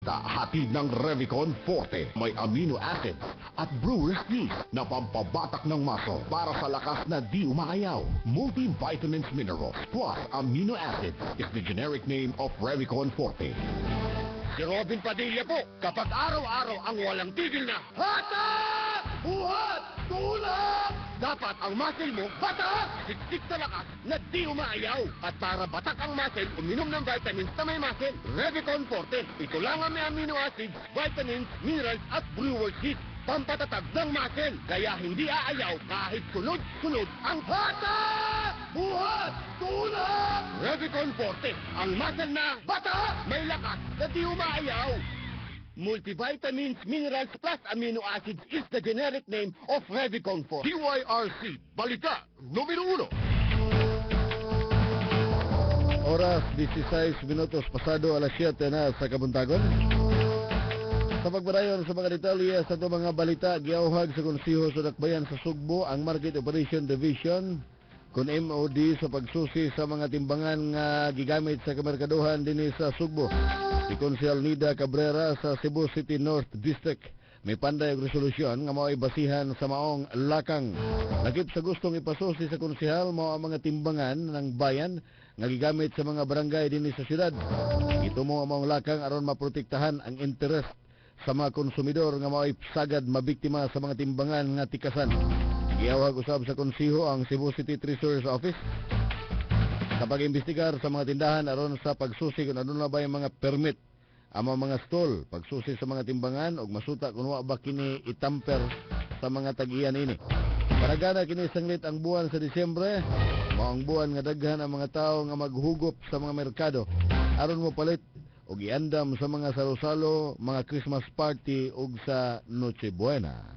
Basta hatid ng Revicon Forte. May amino acids at brewer's yeast na pampabatak ng maso para sa lakas na di umaayaw. Multivitamins minerals plus amino acids is the generic name of Revicon Forte. Si Robin Padilla po, kapag araw-araw ang walang tigil na hatak! Buhat! Tulak! Dapat ang muscle mo batak! Siksik sa lakas na di umaayaw. At para batak ang muscle, uminom ng vitamins na may muscle. Revicon Forte. Ito lang ang may amino acids, vitamins, minerals at brewer's yeast. Pampatatag ng muscle, kaya hindi aayaw kahit sunod-sunod ang hatak! Buhat! Tulak! Revicon Forte. Ang muscle na batak! May lakas na di umaayaw. Multivitamins, minerals plus amino acids is the generic name of Revicon Forte. DYRC, balita, numero 1. Oras 16 minutos pasado alas 7 na sa Kabuntagon. Sa pagbarayon sa mga detalye sa ito mga balita, giauhag sa Konseho sa Dakbayan sa Sugbo ang Market Operation Division kun MOD sa pagsusi sa mga timbangan nga gigamit sa kamerkaduhan dinhi sa Sugbo. Si Konsehal Nida Cabrera sa Cebu City North District may panday og resolusyon nga mao'y basihan sa maong lakang. Lakip sa gustong ipasusi sa konsehal mao ang mga timbangan ng bayan nga gigamit sa mga barangay dinhi sa syudad. Ito mo ang maong lakang aron maprotektahan ang interes sa mga konsumidor nga mao'y sagad mabiktima sa mga timbangan nga tikasan. Giawag usab sa konseho ang Cebu City Treasurer's Office sa pag-imbestigar sa mga tindahan aron sa pagsusi kung ano na ba yung mga permit ang mga stall, pagsusi sa mga timbangan ug masuta kung wa ba kini itamper sa mga tag-iyan ini. Paragana kini sanglit ang buwan sa Disyembre, mao ang buwan nga daghan ang mga tawo nga maghugop sa mga merkado aron mo palit og iandam sa mga salo-salo, mga Christmas party ug sa Noche Buena.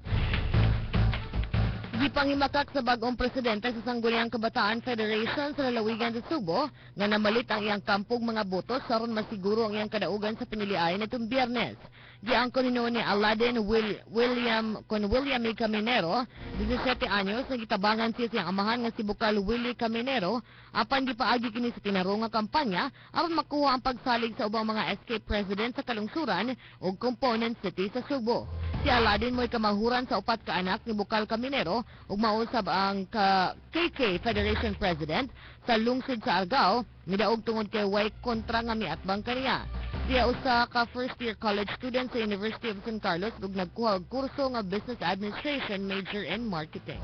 Gipangimakak sa bagong presidente sa Sangguniang Kabataan Federation sa lalawigan sa Subo nga namalit ang iyang kampong mga botos aron masiguro ang iyang kadaugan sa pinilian nitong Biyernes. Giangkon ni Aladdin William E. Caminero, 17 anyos, nagitabangan siya siyang amahan nga si Bukal Willie Caminero apan gipaagi kini sa tinarong nga kampanya aron makuha ang pagsalig sa ubang mga SK president sa kalungsuran ug component city sa Subo. Si Aladdin mo'y kamahuran sa upat ka anak ni Bukal Caminero ug mausab ang KK Federation President sa lungsod sa Argao nidaog tungod kay way kontra nga miatbang kaniya. Siya usa ka first year college student sa University of San Carlos ug nagkuha og kurso nga Business Administration major in Marketing.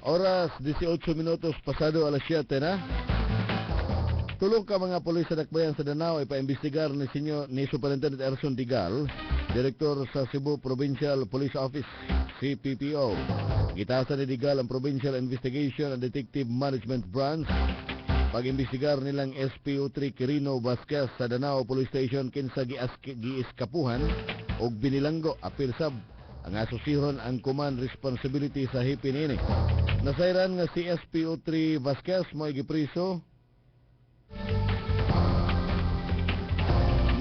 Oras 18 minutos pasado alas 7 na. Tulong ka mga pulis sa Dakbayan sa Danao ipaimbestigar ni Superintendent Erson Digal, Direktor sa Cebu Provincial Police Office, CPPO. Gitasan ni Digal ang Provincial Investigation and Detective Management Branch pag-imbestigar nilang SPO3 Quirino Vasquez sa Danao Police Station kinsa giiskapuhan og binilanggo apil sab ang asosihon ang command responsibility sa hipin ini. Nasayran nga si SPO3 Vasquez mo'y gipriso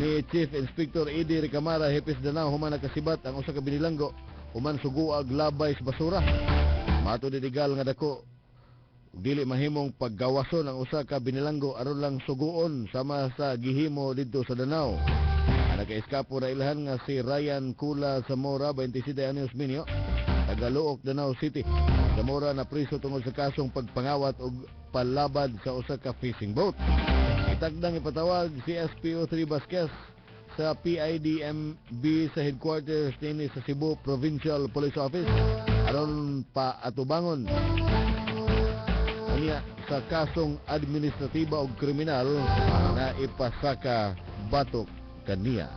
ni Chief Inspector Eddie Ricamara Hepes Danao human nakasibat ang usa ka binilanggo human suguag labay sa basura. Mato ni Digal nga dako dili mahimong paggawason ang usa ka binilanggo aron lang suguon sama sa gihimo didto sa Danao. Naka-eskapo na ilahan nga si Ryan Kula Zamora, 27 anyos minyo, taga-Luok, Danao City. Zamora na priso tungod sa kasong pagpangawat og palabad sa usa ka fishing boat. Itagdang ipatawag si SPO3 Vasquez sa PIDMB sa headquarters nini sa Cebu Provincial Police Office aron paatubangon niya sa kasong administratiba o kriminal na ipasaka batok kaniya.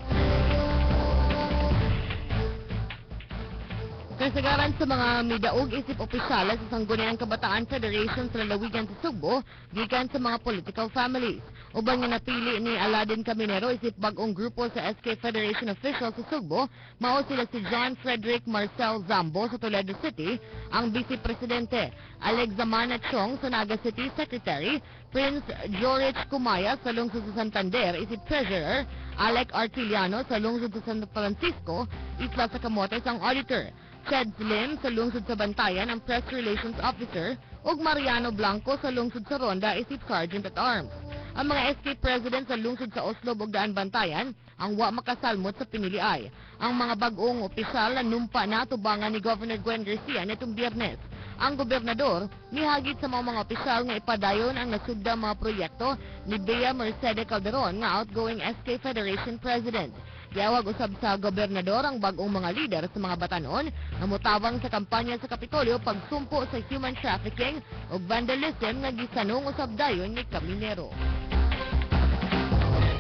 Kasagaran sa mga midaog isip opisyal sa Sangguniang Kabataan Federation sa lalawigan sa Sugbo, gikan sa mga political families. Uban nga napili ni Aladdin Caminero isip bagong grupo sa SK Federation officials sa Sugbo, mao sila si John Frederick Marcel Zambo sa Toledo City, ang Vice Presidente, Alexamana Chong sa Naga City Secretary, Prince Jorich Kumaya sa lungsod sa Santander isip Treasurer, Alec Artiliano sa lungsod sa San Francisco, Isla sa Camotes ang Auditor, Chad Slim sa lungsod sa Bantayan ang Press Relations Officer ug Mariano Blanco sa lungsod sa Ronda isip Sergeant at Arms. Ang mga SK president sa lungsod sa Oslo ug Daan Bantayan ang wa makasalmot sa piniliay. Ang mga bag-ong opisyal numpa na tubangan ni Governor Gwen Garcia nitong Biyernes. Ang gobernador mihagit sa mga opisyal nga ipadayon ang nasugda mga proyekto ni Bea Mercedes Calderon nga outgoing SK Federation President. Giyawag usab sa gobernador ang bag-ong mga lider sa mga batanon na mutawang sa kampanya sa Kapitolyo pagsumpo sa human trafficking ug vandalism nga gisanong usab dayon ni Caminero.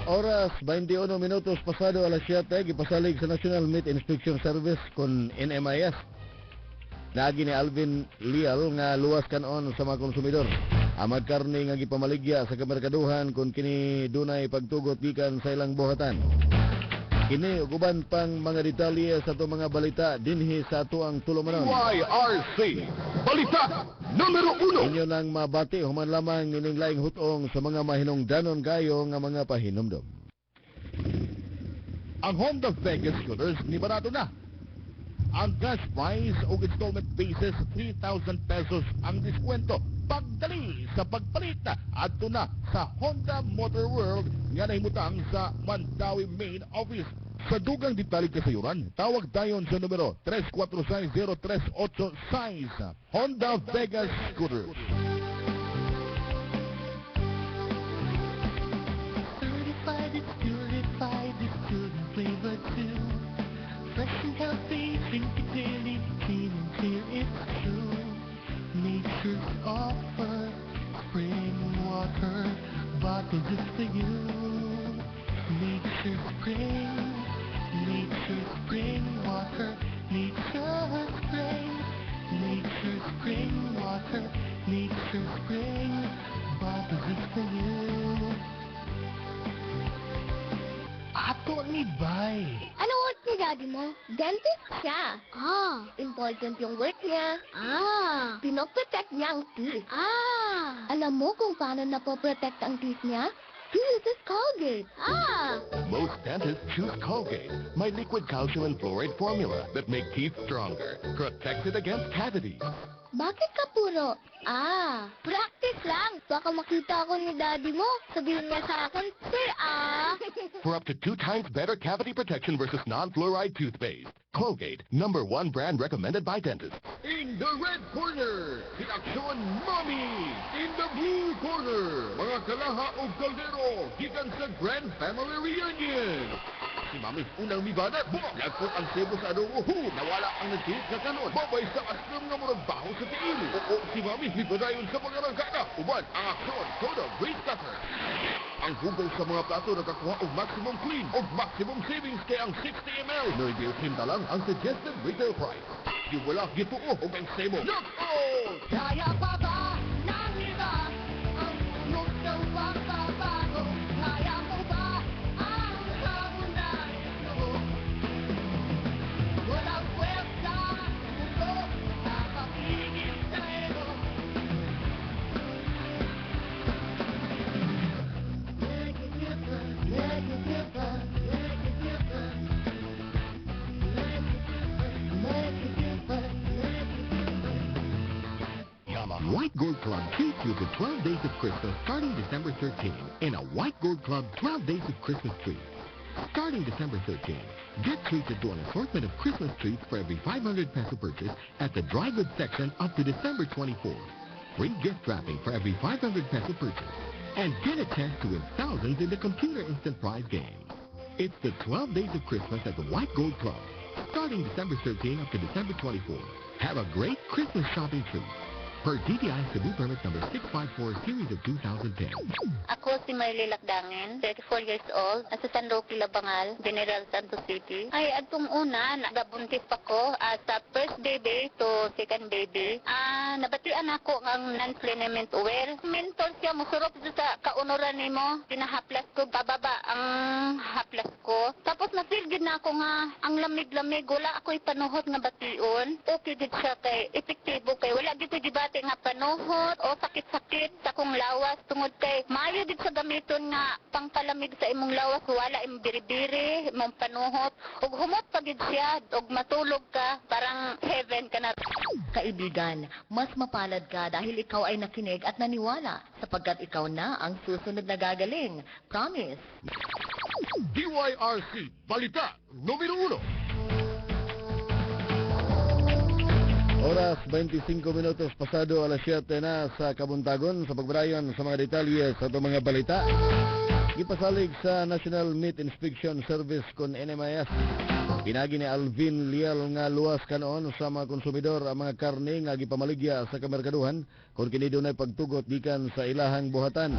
Oras 21 minutos pasado alas 7, gipasalig sa National Meat Inspection Service kon NMIS. Naagi ni Alvin Lial nga luwas kanon sa mga konsumidor. Amad karne nga gipamaligya sa kamerkaduhan kung kini dunay pagtugot gikan sa ilang buhatan. Kini ug uban pang mga detalye sa ato mga balita dinhi sa ato ang tulumanon. YRC Balita Numero 1. Inyo nang mabati human lamang nining laing hutong sa mga mahinungdanon kayo nga mga pahinomdom. Ang Honda Vegas scooters ni barato na. Ang gas price o installment basis 3,000 pesos ang diskwento. Pagdali sa pagpalit adto na sa Honda Motor World nga nahimutang sa Mandawi Main Office. Sa dugang detalye kasayuran, tawag tayon sa numero 3460386 Honda Vegas Scooters. Certified, it's purified, it's good and flavored too. Fresh and healthy, drink it daily, clean and clear, it's true. Nature's offer, spring water, bottled just for you. Nature's spring water, nature's spring water, nature's spring, bottled just for you. Ato ni Bay. Ano work ni daddy mo? Dentist siya. Important yung work niya. Pinoprotect niya ang teeth. Alam mo kung paano napoprotect ang teeth niya? He uses Colgate. Most dentists choose Colgate, my liquid calcium and fluoride formula that make teeth stronger, protected against cavities. Bakit ka puro? Practice lang. Baka makita ako ni daddy mo. Sabihin niya sa akin, Sir, For up to 2 times better cavity protection versus non-fluoride toothpaste. Colgate, #1 brand recommended by dentists. In the red corner, Inaksyon Mommy. In the blue corner, mga kalaha o kaldero, gikan sa Grand Family Reunion. Si Mami, unang mibana, lagpot ang sebo sa adobo, nawala ang nagtiit na kanon. Babay sa aslam nga murag baho sa tiil. Oo, si Mami, libadayon sa pangarangkana. Uban, ang aksyon, soda, grease cutter. Ang hugaw sa mga plato nakakuha og maximum clean o maximum savings kay ang 60 ml. No, hindi lang ang suggested retail price. Di wala gituo og ang sebo. Look out! Kaya pa ba ng iba ang gustong pagbabago? Kaya mo ba ang hamunan ito? Walang pwersa, mundo, nakapigil sa'yo. Make it different, make it different, make it different. Make it different, make it different. White Gold Club treats you to 12 days of Christmas starting December 13 in a White Gold Club 12 Days of Christmas treat. Starting December 13, get treated to an assortment of Christmas treats for every 500 peso purchase at the dry goods section up to December 24. Free gift wrapping for every 500 peso purchase. And get a chance to win thousands in the computer instant prize game. It's the 12 Days of Christmas at the White Gold Club. Starting December 13 up to December 24. Have a great Christmas shopping treat. Per DTI Cebu Permit number 654 Series of 2010. Ako si Marley Lakdangen, 34 years old, nasa San Roque, Labangal, General Santos City. Ay, atong una, nagabuntis ako sa first baby to second baby. Nabatian ako ang non-plenament aware. Mentor siya, musurok sa kaunuran nimo. Pinahaplas ko, bababa ang haplas ko. Tapos na-feel gid na ako nga ang lamig-lamig, wala ako'y panuhot nga bation. Okay gid siya kay epektibo kay wala gid ko gibati nga panuhot o sakit-sakit sa kong lawas tungod kay maayo gid sa gamiton nga pangpalamig sa imong lawas, wala imong biri-biri, imong panuhot ug humot pa gid siya ug matulog ka parang heaven ka na. Kaibigan, mas mapalad ka dahil ikaw ay nakinig at naniwala sapagkat ikaw na ang susunod na gagaling. Promise. DYRC Balita Numero 1. Oras 25 minutos pasado alas 7 na sa Kabuntagon sa pagbrayon sa mga detalye sa itong mga balita. Gipasalig sa National Meat Inspection Service kon NMIS. Pinagi ni Alvin Lial nga luwas kanoon sa mga konsumidor ang mga karne nga gipamaligya sa kamerkaduhan kung kini dunay pagtugot gikan sa ilahang buhatan.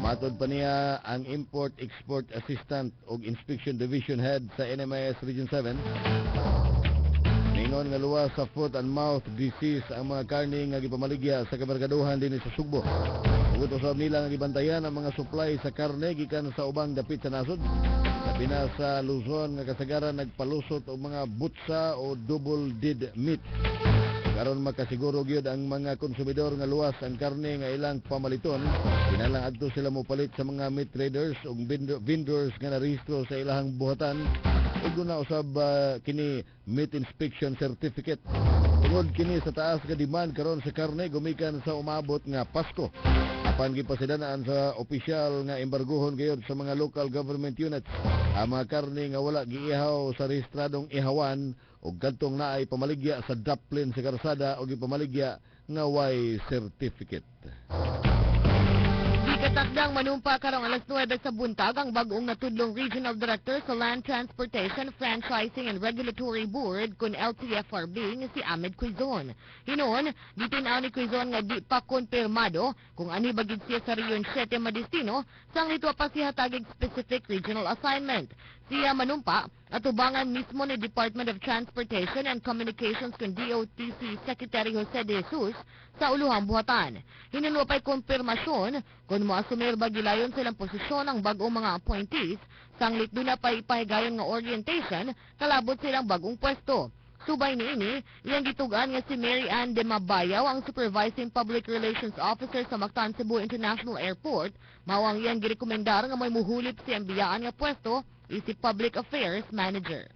Matod pa niya ang Import-Export Assistant o Inspection Division Head sa NMIS Region 7. Ningon nga luwas sa foot and mouth disease ang mga karne nga gipamaligya sa kamerkaduhan din sa Sugbo. Ug usab nila nga gibantayan ang mga supply sa karne gikan sa ubang dapit sa nasod. Labi na sa Luzon nga kasagaran nagpalusot og mga butsa o double dead meat. Karon makasiguro gyud ang mga konsumidor nga luwas ang karne nga ilang pamaliton, kinalang adto sila mopalit sa mga meat traders ug vendors nga narehistro sa ilahang buhatan ug na usab kini meat inspection certificate. Tungod kini sa taas nga demand karon sa karne gumikan sa umabot nga Pasko. Apan gipasidanaan sa opisyal nga embargohon gayud sa mga local government units ang mga karne nga wala giihaw sa rehistradong ihawan ug kadtong naay pamaligya sa daplin sa karsada ug ipamaligya nga way certificate. Katakdang manumpa karong alas 9 sa buntag ang bagong natudlong Regional Director sa Land Transportation, Franchising and Regulatory Board kun LTFRB nga si Ahmed Quizon. Hinoon, gitinaw ni Quizon nga di pa konfirmado kung ani bagid siya sa Region 7 madestino sang nitwa pa siya tagig specific regional assignment. Siya manumpa at ubangan mismo ni Department of Transportation and Communications kun DOTC Secretary Jose de Jesus sa uluhang buhatan. Hinunwa pa'y konfirmasyon kung moasumir ba gilayon silang posisyon ang bagong mga appointees, sanglit doon na pa'y ipahigayon nga orientation, kalabot silang bagong pwesto. Subay niini, iyang gitugan nga si Mary Ann de Mabayaw, ang Supervising Public Relations Officer sa Mactan Cebu International Airport, mawang iyang girekomendar nga may muhulip si ambiyaan nga pwesto, isip Public Affairs Manager.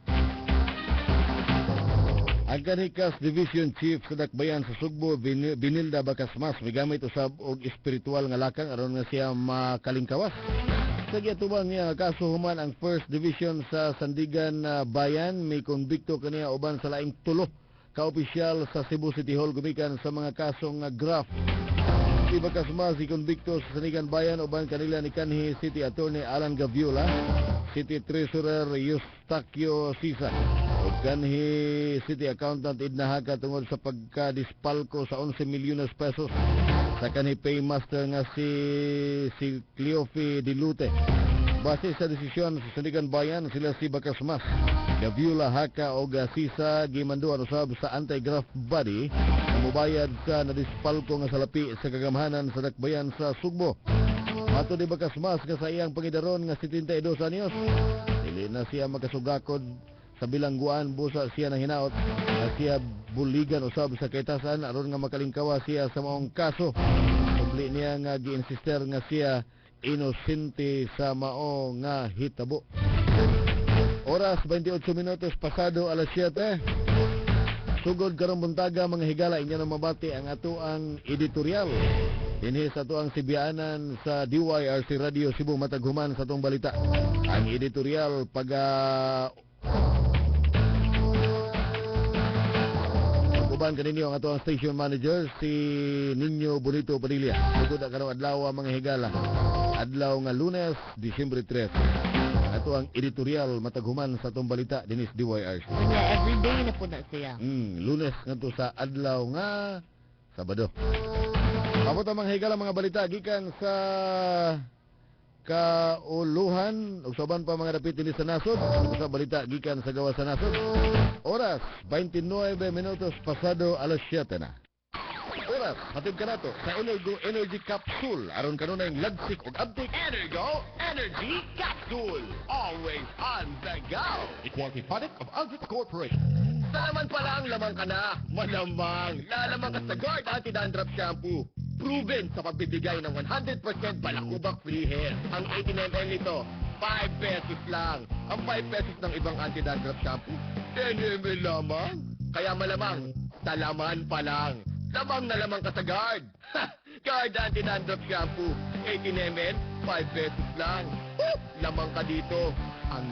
Ang Kanikas Division Chief sa Dakbayan sa Sugbo, Binilda Bacasmas, may gamit usab og espiritual nga lakang aron nga siya makalingkawas. Sa giatuban niya kaso human ang First Division sa Sandigan Bayan, may konbikto kaniya uban sa laing tulo ka opisyal sa Cebu City Hall gumikan sa mga kasong graft. Si Bacasmas si konbikto sa Sandigan Bayan uban kanila ni kanhi City Attorney Alan Gaviola, City Treasurer Eustaquio Sisa, ug kanhi City Accountant Edna Haka tungod sa pagkadispalko sa 11 milyones pesos sa kanhi paymaster nga si Cleofe Dilute. Base sa desisyon sa Sandigan Bayan, sila si Bacasmas, Gaviola, Haka o Sisa gimanduan usab sa anti-graft body na mubayad sa nadispalko nga salapi sa kagamhanan sa Dakbayan sa Sugbo. Ato di Bacasmas nga sa iyang pangidaron nga 72 anyos, dili na siya makasugakod sa bilangguan, busa siya nang hinaot na siya buligan usab sa kaitasan aron nga makalingkawa siya sa maong kaso. Subli niya nga giinsister nga siya inosente sa mao nga hitabo. Oras 28 minutos pasado alas 7. Sugod karong buntaga mga higala inyo na mabati ang ato ang editorial. Dinhi sa ato ang sibyanan sa DYRC Radio Cebu matag human sa atong balita. Ang editorial uban kaninyo ang ato ang station manager si Nino Bonito Padilla. Sugod ang karong adlaw mga higala. Adlaw nga Lunes, Disyembre 3. Ato ang editorial mataghuman sa atong balita dinis DYRC. Kanya everyday na po na siya. Lunes ngadto sa adlaw nga Sabado. Abot ang mga higala mga balita gikan sa kauluhan ug saban pa mga dapit dinhi sa nasod sa balita gikan sa gawas sa nasod. Oras 29 minutos pasado alas 7 na. Oras hatid ka nato sa Energy Capsule aron kanunay lagsik ug update. Energo Energy Capsule. Always on the go. A quality product of Aldrich Corporation. Sa laman pala ang lamang ka na. Malamang. Lalamang ka sa Guard Anti-Dandruff Shampoo. Proven sa pagbibigay ng 100% balakubak free hair. Ang 18 ml nito, 5 pesos lang. Ang 5 pesos ng ibang anti-dandruff shampoo, 10 ml lamang. Kaya malamang, sa laman pa lang. Lamang na lamang ka sa Guard. Guard Anti-Dandruff Shampoo, 18 ml, 5 pesos lang. Lamang ka dito. Ang